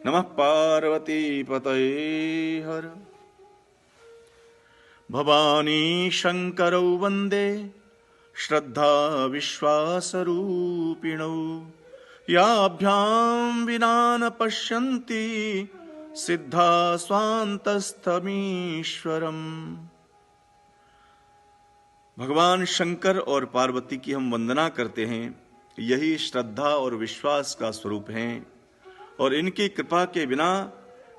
नमः पार्वती पतये हर। भवानी शंकरौ वंदे श्रद्धा विश्वासरूपिणौ। याभ्यां विना न पश्यन्ति सिद्धा स्वान्तस्थमीश्वरम्। भगवान शंकर और पार्वती की हम वंदना करते हैं। यही श्रद्धा और विश्वास का स्वरूप हैं और इनकी कृपा के बिना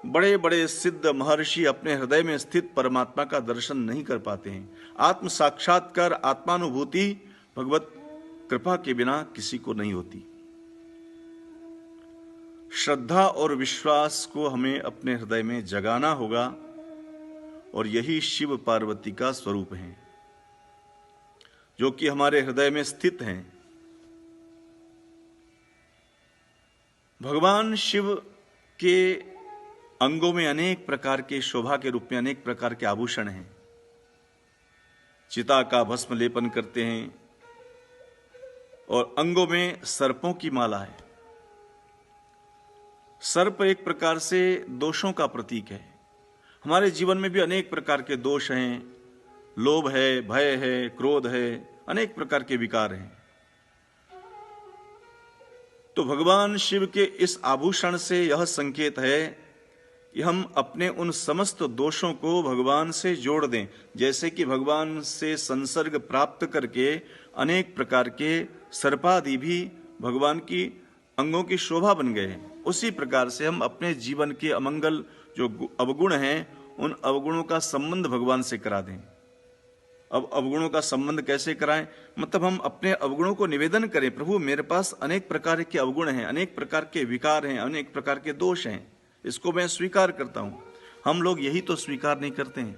बड़े बड़े सिद्ध महर्षि अपने हृदय में स्थित परमात्मा का दर्शन नहीं कर पाते हैं। आत्म साक्षात्कार, आत्मानुभूति भगवत कृपा के बिना किसी को नहीं होती। श्रद्धा और विश्वास को हमें अपने हृदय में जगाना होगा और यही शिव पार्वती का स्वरूप है जो कि हमारे हृदय में स्थित हैं। भगवान शिव के अंगों में अनेक प्रकार के शोभा के रूप में अनेक प्रकार के आभूषण हैं। चिता का भस्म लेपन करते हैं और अंगों में सर्पों की माला है। सर्प एक प्रकार से दोषों का प्रतीक है। हमारे जीवन में भी अनेक प्रकार के दोष हैं। लोभ है, भय है, क्रोध है, अनेक प्रकार के विकार हैं। तो भगवान शिव के इस आभूषण से यह संकेत है कि हम अपने उन समस्त दोषों को भगवान से जोड़ दें। जैसे कि भगवान से संसर्ग प्राप्त करके अनेक प्रकार के सर्पादि भी भगवान की अंगों की शोभा बन गए हैं, उसी प्रकार से हम अपने जीवन के अमंगल जो अवगुण हैं उन अवगुणों का संबंध भगवान से करा दें। अब अवगुणों का संबंध कैसे कराएं? मतलब हम अपने अवगुणों को निवेदन करें, प्रभु मेरे पास अनेक प्रकार के अवगुण हैं, अनेक प्रकार के विकार हैं, अनेक प्रकार के दोष हैं, इसको मैं स्वीकार करता हूं। हम लोग यही तो स्वीकार नहीं करते हैं।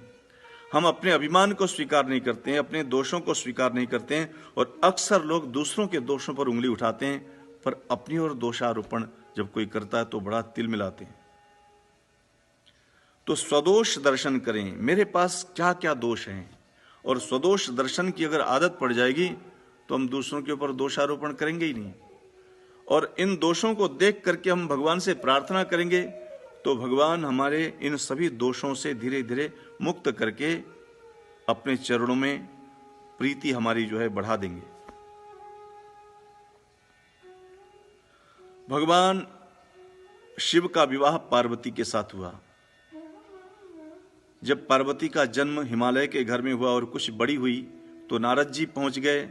हम अपने अभिमान को स्वीकार नहीं करते हैं, अपने दोषों को स्वीकार नहीं करते हैं और अक्सर लोग दूसरों के दोषों पर उंगली उठाते हैं, पर अपनी ओर दोषारोपण जब कोई करता है तो बड़ा तिल मिलाते हैं। तो स्वदोष दर्शन करें, मेरे पास क्या क्या दोष हैं, और स्वदोष दर्शन की अगर आदत पड़ जाएगी तो हम दूसरों के ऊपर दोषारोपण करेंगे ही नहीं। और इन दोषों को देख करके हम भगवान से प्रार्थना करेंगे तो भगवान हमारे इन सभी दोषों से धीरे धीरे मुक्त करके अपने चरणों में प्रीति हमारी जो है बढ़ा देंगे। भगवान शिव का विवाह पार्वती के साथ हुआ। जब पार्वती का जन्म हिमालय के घर में हुआ और कुछ बड़ी हुई तो नारद जी पहुंच गए।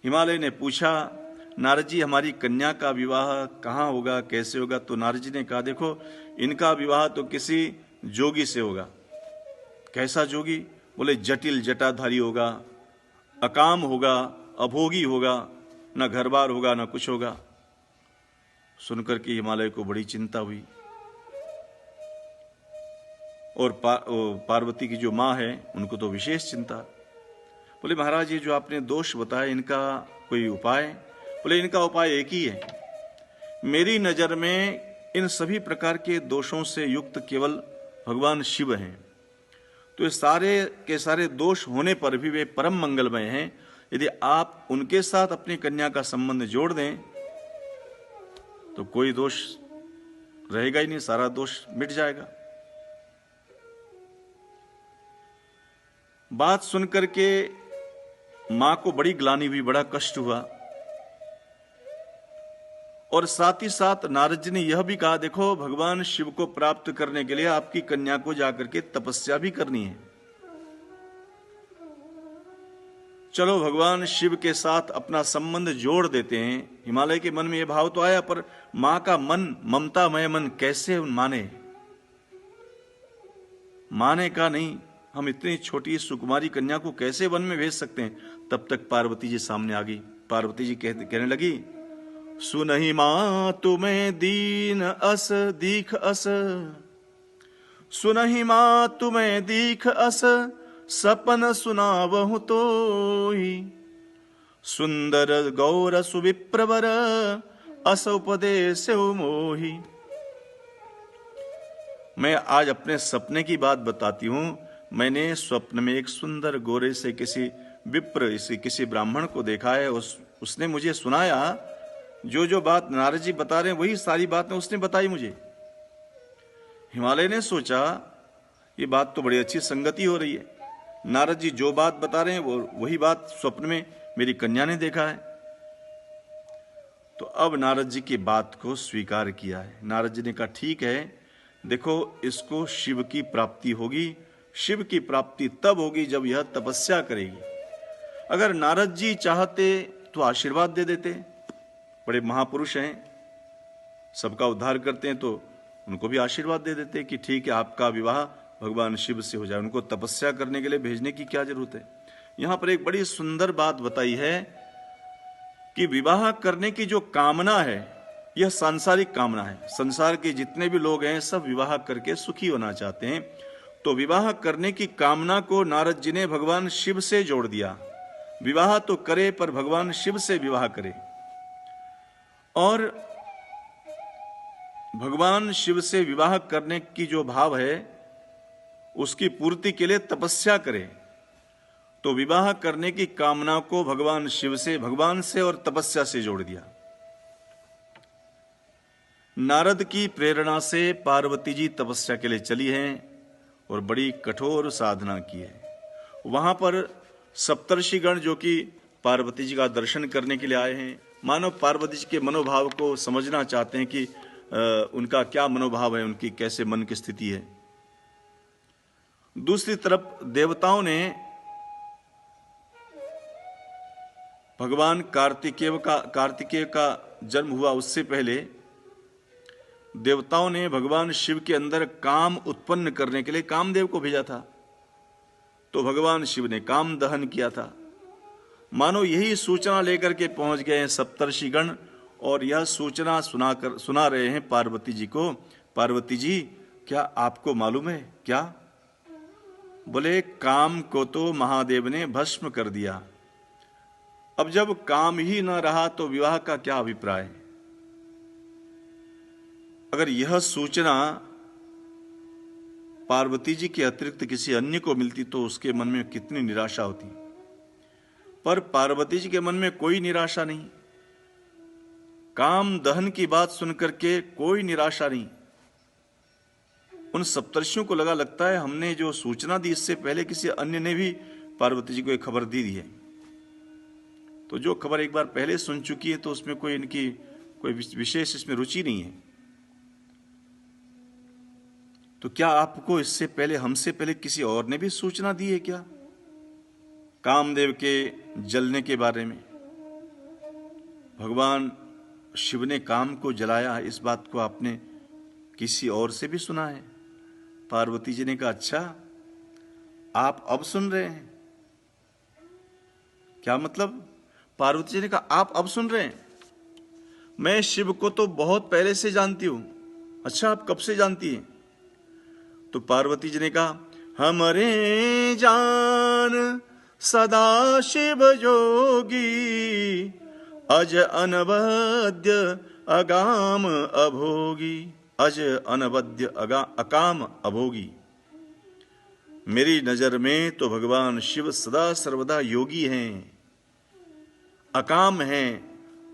हिमालय ने पूछा, नारद जी हमारी कन्या का विवाह कहाँ होगा, कैसे होगा? तो नारद जी ने कहा, देखो इनका विवाह तो किसी जोगी से होगा। कैसा जोगी? बोले जटिल जटाधारी होगा, अकाम होगा, अभोगी होगा, न घर बार होगा न कुछ होगा। सुनकर के हिमालय को बड़ी चिंता हुई और पार्वती की जो माँ है उनको तो विशेष चिंता। बोले महाराज ये जो आपने दोष बताए इनका कोई उपाय? बोले इनका उपाय एक ही है। मेरी नजर में इन सभी प्रकार के दोषों से युक्त केवल भगवान शिव हैं। तो ये सारे के सारे दोष होने पर भी वे परम मंगलमय हैं। यदि आप उनके साथ अपनी कन्या का संबंध जोड़ दें तो कोई दोष रहेगा ही नहीं, सारा दोष मिट जाएगा। बात सुनकर के मां को बड़ी ग्लानि हुई, बड़ा कष्ट हुआ और साथ ही साथ नारद जी ने यह भी कहा, देखो भगवान शिव को प्राप्त करने के लिए आपकी कन्या को जाकर के तपस्या भी करनी है। चलो भगवान शिव के साथ अपना संबंध जोड़ देते हैं। हिमालय के मन में यह भाव तो आया, पर मां का मन, ममतामय मन कैसे माने? माने का नहीं। हम इतनी छोटी सुकुमारी कन्या को कैसे वन में भेज सकते हैं? तब तक पार्वती जी सामने आ गई। पार्वती जी कहने लगी, सुनहि मां तुम्हें दीन अस दीख अस, सुनहि मां तुम्हें दीख अस, सपन सुनावहु तोहि, सुंदर गौर सुविप्रवर, अस उपदेश मोहि। मैं आज अपने सपने की बात बताती हूं। मैंने स्वप्न में एक सुंदर गोरे से किसी विप्र, किसी ब्राह्मण को देखा है। उसने मुझे सुनाया, जो जो बात नारद जी बता रहे हैं वही सारी बातें उसने बताई मुझे। हिमालय ने सोचा ये बात तो बड़ी अच्छी संगति हो रही है, नारद जी जो बात बता रहे हैं वो वही बात स्वप्न में मेरी कन्या ने देखा है। तो अब नारद जी की बात को स्वीकार किया है। नारद जी ने कहा ठीक है, देखो इसको शिव की प्राप्ति होगी। शिव की प्राप्ति तब होगी जब यह तपस्या करेगी। अगर नारद जी चाहते तो आशीर्वाद दे देते, बड़े महापुरुष हैं, सबका उद्धार करते हैं, तो उनको भी आशीर्वाद दे देते कि ठीक है आपका विवाह भगवान शिव से हो जाए। उनको तपस्या करने के लिए भेजने की क्या जरूरत है। यहां पर एक बड़ी सुंदर बात बताई है कि विवाह करने की जो कामना है यह सांसारिक कामना है। संसार के जितने भी लोग हैं सब विवाह करके सुखी होना चाहते हैं। तो विवाह करने की कामना को नारद जी ने भगवान शिव से जोड़ दिया। विवाह तो करे पर भगवान शिव से विवाह करे, और भगवान शिव से विवाह करने की जो भाव है उसकी पूर्ति के लिए तपस्या करे। तो विवाह करने की कामना को भगवान शिव से, भगवान से और तपस्या से जोड़ दिया। नारद की प्रेरणा से पार्वती जी तपस्या के लिए चली हैं और बड़ी कठोर साधना की है। वहां पर सप्तर्षिगण जो कि पार्वती जी का दर्शन करने के लिए आए हैं, मानो पार्वती जी के मनोभाव को समझना चाहते हैं कि उनका क्या मनोभाव है, उनकी कैसे मन की स्थिति है। दूसरी तरफ देवताओं ने भगवान कार्तिकेय का जन्म हुआ उससे पहले देवताओं ने भगवान शिव के अंदर काम उत्पन्न करने के लिए कामदेव को भेजा था। तो भगवान शिव ने काम दहन किया था। मानो यही सूचना लेकर के पहुंच गए हैं सप्तर्षिगण, और यह सूचना सुना रहे हैं पार्वती जी को। पार्वती जी क्या आपको मालूम है क्या? बोले काम को तो महादेव ने भस्म कर दिया। अब जब काम ही न रहा तो विवाह का क्या अभिप्राय? अगर यह सूचना पार्वती जी के अतिरिक्त किसी अन्य को मिलती तो उसके मन में कितनी निराशा होती। पर पार्वती जी के मन में कोई निराशा नहीं। काम दहन की बात सुनकर के कोई निराशा नहीं। उन सप्तर्षियों को लगता है हमने जो सूचना दी इससे पहले किसी अन्य ने भी पार्वती जी को एक खबर दी है। तो जो खबर एक बार पहले सुन चुकी है तो उसमें कोई इनकी कोई विशेष इसमें रुचि नहीं है। तो क्या आपको इससे पहले, हमसे पहले किसी और ने भी सूचना दी है क्या कामदेव के जलने के बारे में? भगवान शिव ने काम को जलाया, इस बात को आपने किसी और से भी सुना है? पार्वती जी ने कहा अच्छा आप अब सुन रहे हैं? क्या मतलब? पार्वती जी ने कहा आप अब सुन रहे हैं? मैं शिव को तो बहुत पहले से जानती हूं। अच्छा आप कब से जानती हैं? तो पार्वती जी ने कहा हमरे जान सदा शिव जोगी, अज अनवद्य अगाम अभोगी। अज अनवद्य अकाम अभोगी। मेरी नजर में तो भगवान शिव सदा सर्वदा योगी हैं, अकाम हैं,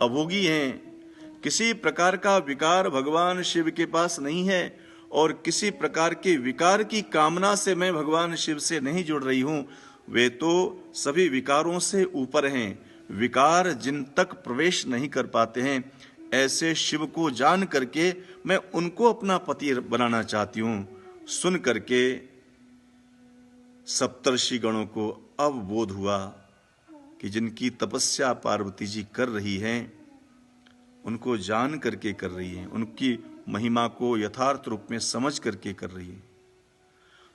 अभोगी हैं। किसी प्रकार का विकार भगवान शिव के पास नहीं है, और किसी प्रकार के विकार की कामना से मैं भगवान शिव से नहीं जुड़ रही हूं। वे तो सभी विकारों से ऊपर हैं। विकार जिन तक प्रवेश नहीं कर पाते हैं, ऐसे शिव को जान करके मैं उनको अपना पति बनाना चाहती हूं। सुन करके सप्तर्षि गणों को अब बोध हुआ कि जिनकी तपस्या पार्वती जी कर रही हैं उनको जान करके कर रही हैं, उनकी महिमा को यथार्थ रूप में समझ करके कर रही है।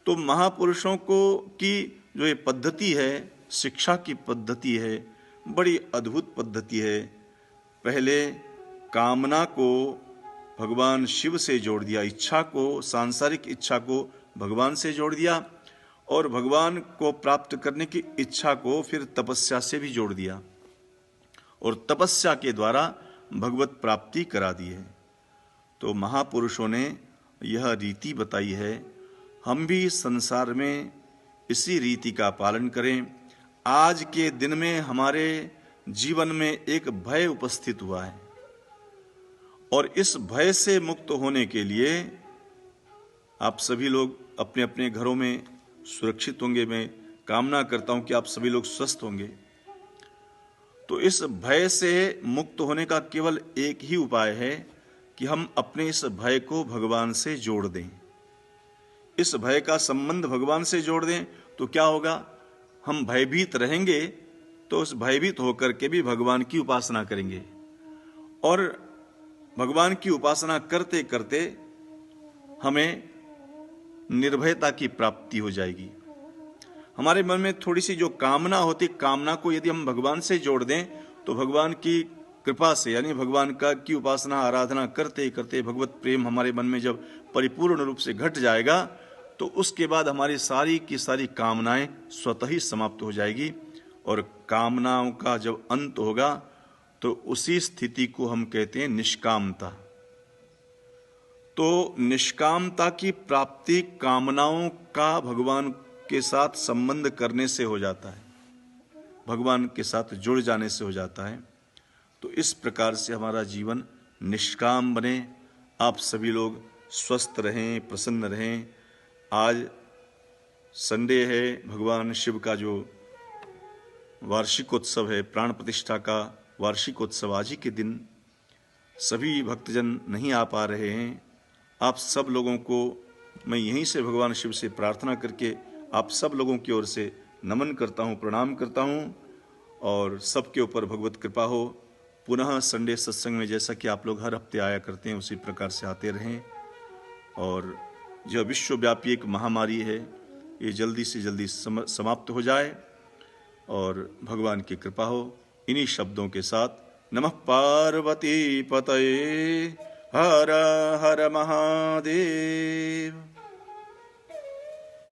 तो महापुरुषों को की जो ये पद्धति है, शिक्षा की पद्धति है, बड़ी अद्भुत पद्धति है। पहले कामना को भगवान शिव से जोड़ दिया, इच्छा को, सांसारिक इच्छा को भगवान से जोड़ दिया, और भगवान को प्राप्त करने की इच्छा को फिर तपस्या से भी जोड़ दिया, और तपस्या के द्वारा भगवत प्राप्ति करा दी है। तो महापुरुषों ने यह रीति बताई है। हम भी संसार में इसी रीति का पालन करें। आज के दिन में हमारे जीवन में एक भय उपस्थित हुआ है, और इस भय से मुक्त होने के लिए आप सभी लोग अपने अपने घरों में सुरक्षित होंगे। मैं कामना करता हूं कि आप सभी लोग स्वस्थ होंगे। तो इस भय से मुक्त होने का केवल एक ही उपाय है कि हम अपने इस भय को भगवान से जोड़ दें। इस भय का संबंध भगवान से जोड़ दें तो क्या होगा, हम भयभीत रहेंगे तो उस भयभीत होकर के भी भगवान की उपासना करेंगे, और भगवान की उपासना करते करते हमें निर्भयता की प्राप्ति हो जाएगी। हमारे मन में थोड़ी सी जो कामना होती, कामना को यदि हम भगवान से जोड़ दें तो भगवान की कृपा से, यानी भगवान का की उपासना आराधना करते करते भगवत प्रेम हमारे मन में जब परिपूर्ण रूप से घट जाएगा तो उसके बाद हमारी सारी की सारी कामनाएं स्वतः ही समाप्त हो जाएगी, और कामनाओं का जब अंत होगा तो उसी स्थिति को हम कहते हैं निष्कामता। तो निष्कामता की प्राप्ति कामनाओं का भगवान के साथ संबंध करने से हो जाता है, भगवान के साथ जुड़ जाने से हो जाता है। तो इस प्रकार से हमारा जीवन निष्काम बने। आप सभी लोग स्वस्थ रहें, प्रसन्न रहें। आज संडे है, भगवान शिव का जो वार्षिकोत्सव है, प्राण प्रतिष्ठा का वार्षिकोत्सव आज ही के दिन, सभी भक्तजन नहीं आ पा रहे हैं। आप सब लोगों को मैं यहीं से भगवान शिव से प्रार्थना करके आप सब लोगों की ओर से नमन करता हूँ, प्रणाम करता हूँ, और सबके ऊपर भगवत कृपा हो। पुनः संडे सत्संग में जैसा कि आप लोग हर हफ्ते आया करते हैं उसी प्रकार से आते रहें, और जो विश्वव्यापी एक महामारी है ये जल्दी से जल्दी समाप्त हो जाए और भगवान की कृपा हो। इन्हीं शब्दों के साथ नमः पार्वती पतये हर हर महादेव।